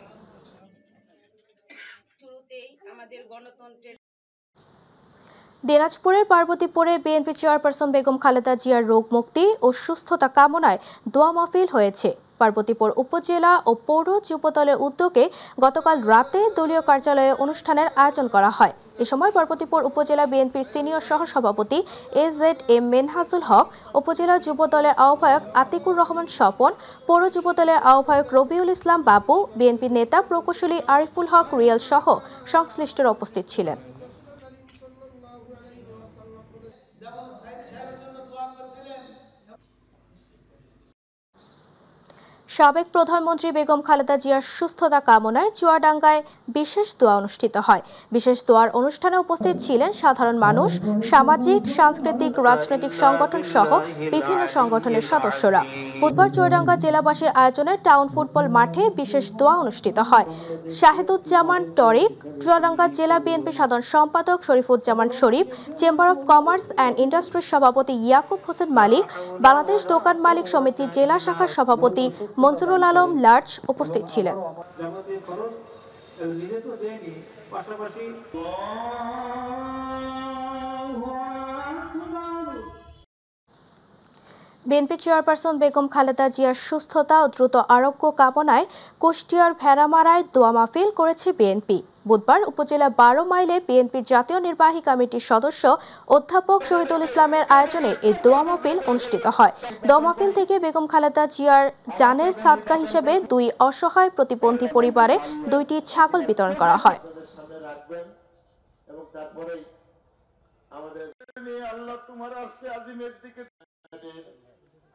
Speaker 1: দিনাজপুরের পার্বতীপুরে বিএনপি চেয়ারপারসন বেগম খালেদা জিয়ার রোগ মুক্তি ও সুস্থতা কামনায় দোয়া মাহফিল হয়েছে। পার্বতীপুর উপজেলা ও পৌর যুবদলের উদ্যোগে গতকাল রাতে দলীয় কার্যালয়ে অনুষ্ঠানের আয়োজন করা হয়। এ সময় পার্বতীপুর উপজেলা বিএনপির সিনিয়র সহসভাপতি AZM মেনহাজুল হক, উপজেলা যুবদলের আহ্বায়ক আতিকুর রহমান স্বপন, পৌর যুবদলের আহ্বায়ক রবিউল ইসলাম বাবু, বিএনপি নেতা প্রকৌশলী আরিফুল হক রিয়াল সহ সংশ্লিষ্টরা উপস্থিত ছিলেন। সাবেক প্রধানমন্ত্রী বেগম খালেদা জিয়ার সুস্থতা কামনায় চুয়াডাঙ্গায় বিশেষ দোয়া অনুষ্ঠিত হয়। বিশেষ দোয়ার অনুষ্ঠানে উপস্থিত ছিলেন সাধারণ মানুষ, সামাজিক, সাংস্কৃতিক, রাজনৈতিক সংগঠন সহ বিভিন্ন সংগঠনের সদস্যরা। বুধবার চুয়াডাঙ্গা জেলাবাসীর আয়োজনে টাউন ফুটবল মাঠে বিশেষ দোয়া অনুষ্ঠিত হয়। শাহেদুজ্জামান টরিক, চুয়াডাঙ্গা জেলা বিএনপি সাধারণ সম্পাদক শরীফুজ্জামান শরীফ, চেম্বার অব কমার্স অ্যান্ড ইন্ডাস্ট্রির সভাপতি ইয়াকুব হোসেন মালিক, বাংলাদেশ দোকান মালিক সমিতি জেলা শাখার সভাপতি মনজুরুল আলম লার্জ উপস্থিত ছিলেন। বিএনপি চেয়ারপারসন বেগম খালেদা জিয়ার সুস্থতা ও দ্রুত আরোগ্য কামনায় কুষ্টিয়ার ভেড়ামারায় দোয়া মাহফিল করেছে বিএনপি। বুধবার উপজেলা 12 মাইলে বিএনপির জাতীয় নির্বাহী কমিটির সদস্য অধ্যাপক শহীদুল ইসলামের আয়োজনে এই দোয়া মাহফিল অনুষ্ঠিত হয়। দোয়া মাহফিল থেকে বেগম খালেদা জিয়ার জানের সাদকা হিসেবে 2 অসহায় প্রতিবন্ধী পরিবারে 2টি ছাগল বিতরণ করা হয়।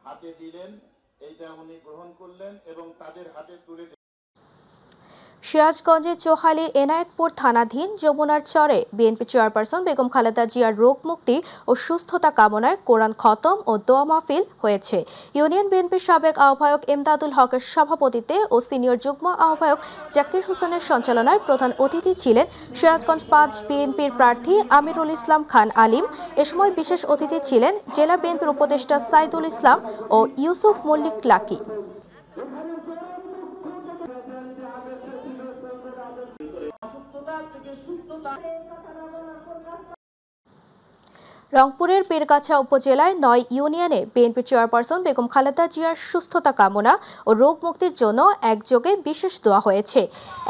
Speaker 2: হাতে দিলেন, এইটা উনি গ্রহণ করলেন এবং তাদের হাতে তুলে দিলেন।
Speaker 1: সিরাজগঞ্জের চোহালীর এনায়েতপুর থানাধীন যমুনার চরে বিএনপি চেয়ারপারসন বেগম খালেদা জিয়ার রোগ মুক্তি ও সুস্থতা কামনায় কোরআন খতম ও দোয়া মাহফিল হয়েছে। ইউনিয়ন বিএনপির সাবেক আহ্বায়ক এমদাদুল হকের সভাপতিত্বে ও সিনিয়র যুগ্ম আহ্বায়ক জাকির হোসেনের সঞ্চালনায় প্রধান অতিথি ছিলেন সিরাজগঞ্জ 5 বিএনপির প্রার্থী আমিরুল ইসলাম খান আলিম। এ সময় বিশেষ অতিথি ছিলেন জেলা বিএনপির উপদেষ্টা সাইদুল ইসলাম ও ইউসুফ মল্লিক লাকি। রংপুরের পীরগাছা উপজেলায় ৯ ইউনিয়নে বিএনপি চেয়ারপারসন বেগম খালেদা জিয়ার সুস্থতা কামনা ও রোগ মুক্তির জন্য একযোগে বিশেষ দোয়া হয়েছে।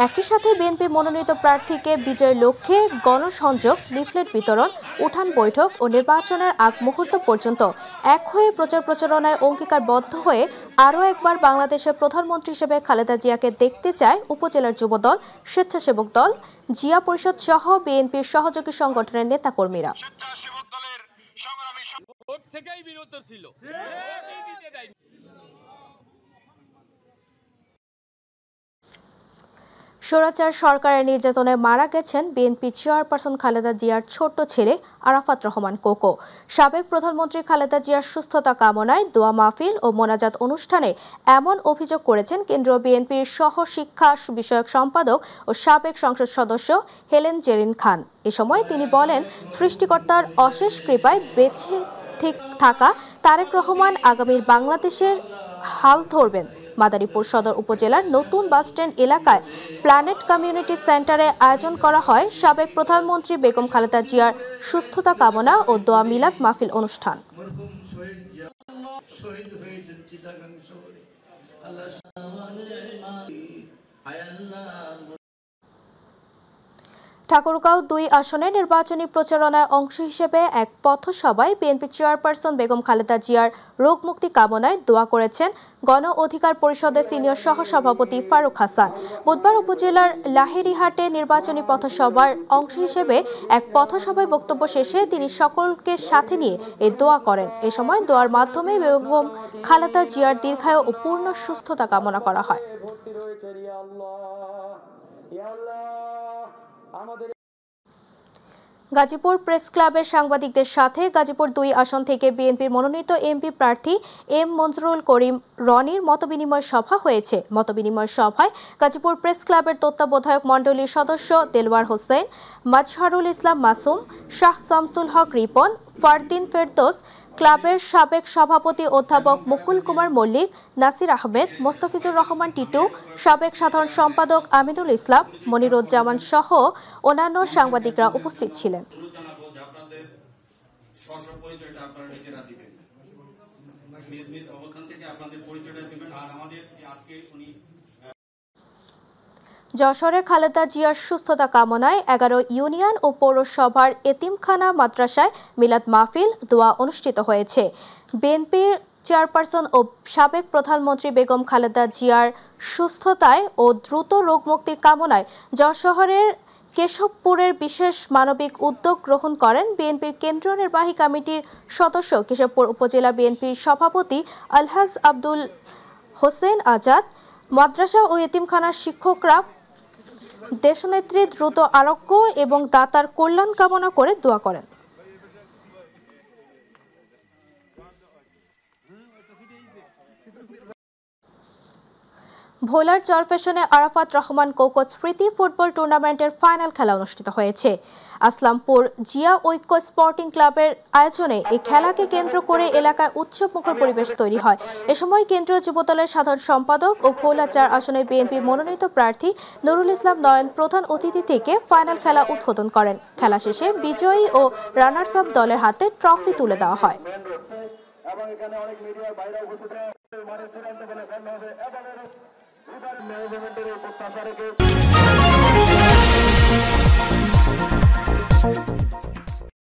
Speaker 1: একই সাথে বিএনপি মনোনীত প্রার্থীকে বিজয়ের লক্ষ্যে গণসংযোগ, লিফলেট বিতরণ, উঠান বৈঠক ও নির্বাচনের আগ মুহূর্ত পর্যন্ত এক হয়ে প্রচার প্রচারণায় অঙ্গীকারবদ্ধ হয়ে আরও একবার বাংলাদেশের প্রধানমন্ত্রী হিসেবে খালেদা জিয়াকে দেখতে চায় উপজেলার যুবদল, স্বেচ্ছাসেবক দল, জিয়া পরিষদ সহ বিএনপির সহযোগী সংগঠনের নেতাকর্মীরা। স্বৈরাচার সরকারের নির্যাতনে মারা গেছেন বিএনপি চেয়ারপারসন খালেদা জিয়ার ছোট্ট ছেলে আরাফাত রহমান কোকো। সাবেক প্রধানমন্ত্রী খালেদা জিয়ার সুস্থতা কামনায় দোয়া মাহফিল ও মোনাজাত অনুষ্ঠানে এমন অভিযোগ করেছেন কেন্দ্রীয় বিএনপির সহ শিক্ষা বিষয়ক সম্পাদক ও সাবেক সংসদ সদস্য হেলেন জেরিন খান। এ সময় তিনি বলেন, সৃষ্টিকর্তার অশেষ কৃপায় বেঁচে থাকা তারেক রহমান আগামীর বাংলাদেশের হাল ধরবেন। মাদারীপুর সদর উপজেলার নতুন বাসস্ট্যান্ড এলাকায় প্ল্যানেট কমিউনিটি সেন্টারে আয়োজন করা হয় সাবেক প্রধানমন্ত্রী বেগম খালেদা জিয়ার সুস্থতা কামনা ও দোয়া মিলাদ মাহফিল অনুষ্ঠান। ঠাকুরগাঁও ২ আসনে নির্বাচনী প্রচারণার অংশ হিসেবে এক পথসভায় বিএনপি চেয়ারপারসন বেগম খালেদা জিয়ার রোগ মুক্তি কামনায় দোয়া করেছেন গণ অধিকার পরিষদের সিনিয়র সহসভাপতি ফারুক হাসান। বুধবার উপজেলার লাহেরিহাটে নির্বাচনী পথসভার অংশ হিসেবে এক পথসভায় বক্তব্য শেষে তিনি সকলকে সাথে নিয়ে এই দোয়া করেন। এ সময় দোয়ার মাধ্যমে বেগম খালেদা জিয়ার দীর্ঘায়ু ও পূর্ণ সুস্থতা কামনা করা হয়। গাজীপুর প্রেস ক্লাবের সাংবাদিকদের সাথে গাজীপুর ২ আসন থেকে বিএনপির মনোনীত এমপি প্রার্থী এম মঞ্জুরুল করিম রনির মতবিনিময় সভা হয়েছে। মতবিনিময় সভায় গাজীপুর প্রেস ক্লাবের তত্ত্বাবধায়ক মণ্ডলীর সদস্য দেলওয়ার হোসেন, মাজহারুল ইসলাম মাসুম, শাহ শামসুল হক রিপন, ফারদিন ফেরদৌস, ক্লাবের সাবেক সভাপতি অধ্যাপক মুকুল কুমার মল্লিক, নাসির আহমেদ, মোস্তাফিজুর রহমান টিটু, সাবেক সাধারণ সম্পাদক আমিনুল ইসলাম, মনিরুজ্জামান সহ অন্যান্য সাংবাদিকরা উপস্থিত ছিলেন। যশোরে খালেদা জিয়ার সুস্থতা কামনায় ১১ ইউনিয়ন ও পৌরসভার এতিমখানা মাদ্রাসায় মিলাদ মাহফিল দোয়া অনুষ্ঠিত হয়েছে। বিএনপির চেয়ারপারসন ও সাবেক প্রধানমন্ত্রী বেগম খালেদা জিয়ার সুস্থতায় ও দ্রুত রোগ মুক্তির কামনায় যশোরের কেশবপুরের বিশেষ মানবিক উদ্যোগ গ্রহণ করেন বিএনপির কেন্দ্রীয় নির্বাহী কমিটির সদস্য, কেশবপুর উপজেলা বিএনপির সভাপতি আলহাজ আব্দুল হোসেন আজাদ। মাদ্রাসা ও এতিমখানার শিক্ষকরা দেশনেত্রী দ্রুত আরোগ্য এবং দাতার কল্যাণ কামনা করে দোয়া করেন। ভোলার চরফ্যাশনে আরাফাত রহমান কোকো স্মৃতি ফুটবল টুর্নামেন্টের ফাইনাল খেলা অনুষ্ঠিত হয়েছে। আসলামপুর জিয়া ঐক্য স্পোর্টিং ক্লাবের আয়োজনে এই খেলাকে কেন্দ্র করে এলাকায় উৎসবমুখর পরিবেশ তৈরি হয়। এ সময় কেন্দ্রীয় যুবদলের সাধারণ সম্পাদক ও ভোলা ৪ আসনে বিএনপি মনোনীত প্রার্থী নুরুল ইসলাম নয়ন প্রধান অতিথি থেকে ফাইনাল খেলা উদ্বোধন করেন। খেলা শেষে বিজয়ী ও রানার্স আপ দলের হাতে ট্রফি তুলে দেওয়া হয়। এবং এখানে অনেক মিডিয়ার বাইরে উপস্থিত মানে চূড়ান্ত বলে গণ্য হবে এবং ম্যানেজমেন্টের প্রত্যাশা রেখে